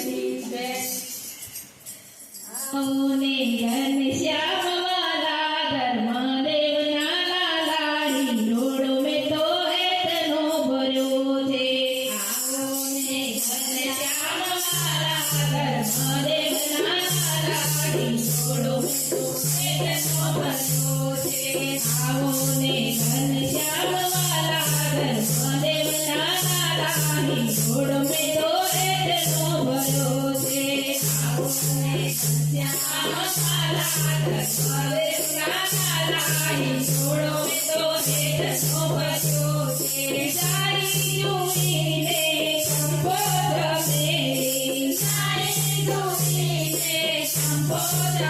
જગદીશબેન આવોને ઘનશ્યામ વાલા ધર્મદેવના લાલાડી રોડો મેં તો હેતનો ભર્યો છે આવોને ઘનશ્યામ વાલા ધર્મદેવના લાલાડી રોડો મેં તો હેતનો ભર્યો છે આવોને ઘનશ્યામ વાલા ધર્મદેવના લાલાડી રોડો મેં તો હેતનો ભર્યો છે આવોને ઘનશ્યામ વાલા ધર્મદેવના લાલાડી રોડો મેં તો હેતનો ભર્યો છે સારી જોઈને સંબોધમેલી સારી જોઈને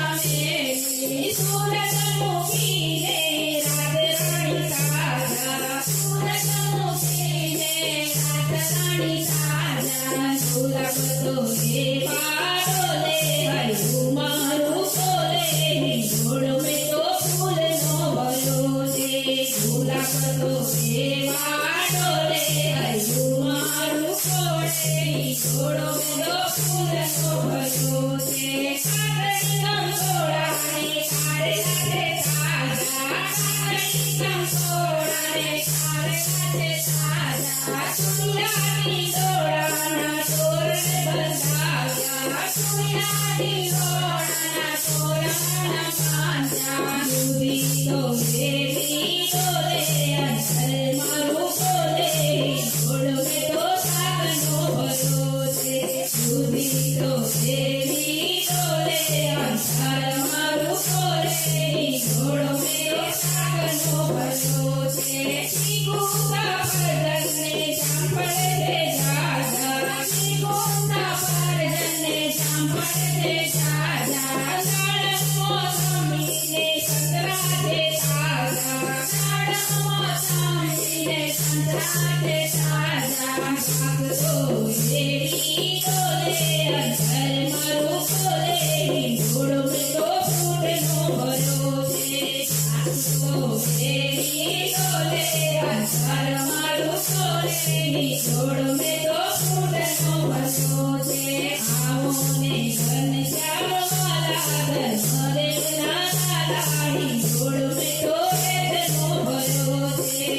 સંબોધમેલી સુરત મૂકીને રાજરાણી તાજા સુરત મૂકીને રાજરાણી તાજા સુલભ તો હે પાડો લે હૈયું મારું બોલે નિરોડ મેં તો ફૂલનો ભર્યો છે સુલભ તો હે પાડો લે હૈયું મારું બોલે નિરોડ મેં તો ફૂલનો ભર્યો છે કાગડી કંકોડાને કાળે લાગે તાજા કાગડી કંકોડાને કાળે લાગે તાજા સુનિયાની દોડાના તોરણે બંધાવ્યા સુનિયાની દોડાના તોરણના બાંધ્યા દૂધી તો દેવી ડોલે અંતર મારું બોલે નિરોડ મેં તો સાગનો ભર્યો છે દૂધી તો દેવી ડોલે અંતર મારું બોલે નિરોડ મેં તો સાગનો ભર્યો છે શ્રીગુંગા પરજનને સાંભળે જાજા શ્રીગુંગા પરજનને સાંભળે જાજા સાડમો સ્વામીને સંતરાજે તાજા સાડમો સ્વામીને સંતરાજે તાજા સાગતો દેવી ડોલે અંતર મારું બોલે નિરોડ મેં તો ફૂટનો ભર્યો છે સાગતો દેવી ડોલે અંતર મારું બોલે નિરોડ મેં તો ફૂટનો ભર્યો છે આવોને ઘનશ્યામ વાલા ધર્મદેવના લાલાડી રોડ મેં તો હેતનો ભર્યો છે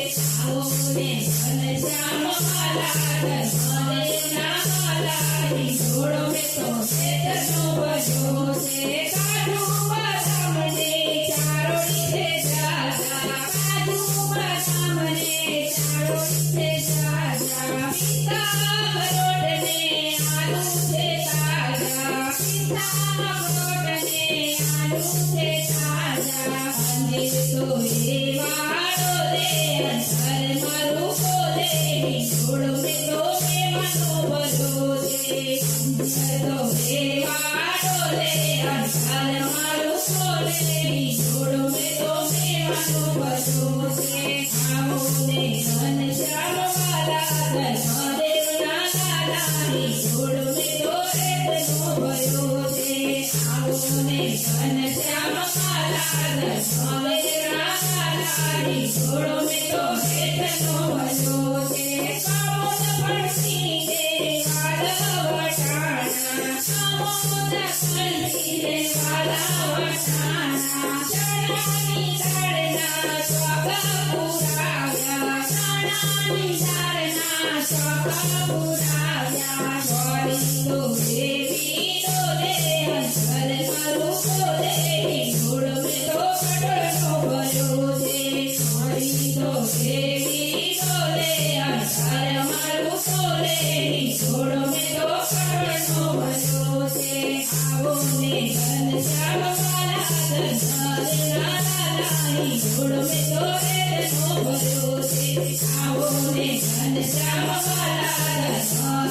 આવોને ઘનશ્યામ વાલા ધર્મદેવના લાલાડી રોડ મેં તો હેતનો ભર્યો છે કાજુ બદામને ચારોળી છે જાજા કાજુ બદામને ચારોળી છે જાજા પિતા ભરોટને આલુ છે તાજા પિતા ભરોટને આલુ છે તાજા મંદિર તો હે વાળો રે અંતર મારું બોલે નિરોડ મેં તો પ્રેમનો ભર્યો છે અંતર તો હે વાળો રે અંતર મારું બોલે નિરોડ મેં તો પ્રેમનો ભર્યો છે આવોને ઘનશ્યામ વાલા ધર્મદેવના લાલાડી રોડ મેં તો હેતનો ભર્યો છે આવોને ઘનશ્યામ વાલા ધર્મદેવના લાલાડી રોડ મેં તો હેતનો ભર્યો છે કામોદ પડતીને વાલા વટાણા કામોદ પડતીને વાલા વટાણા ચણાની દાળના સ્વાગા પુરાવ્યા ચણાની દાળના સ્વાગા પુરાવ્યા છોડી તો દેવી ડોલે અંતર મારું બોલે નિરોડ મેં તો કટોળનો ભર્યો છે છોડી તો દેવી ડોલે અંતર મારું બોલે નિરોડ મેં તો કટોળનો ભર્યો છે આવોને ઘનશ્યામ વાલા ધર્મદેવના લાલાડી રોડ મેં તો હેતનો ભર્યો છે આવોને ઘનશ્યામ વાલા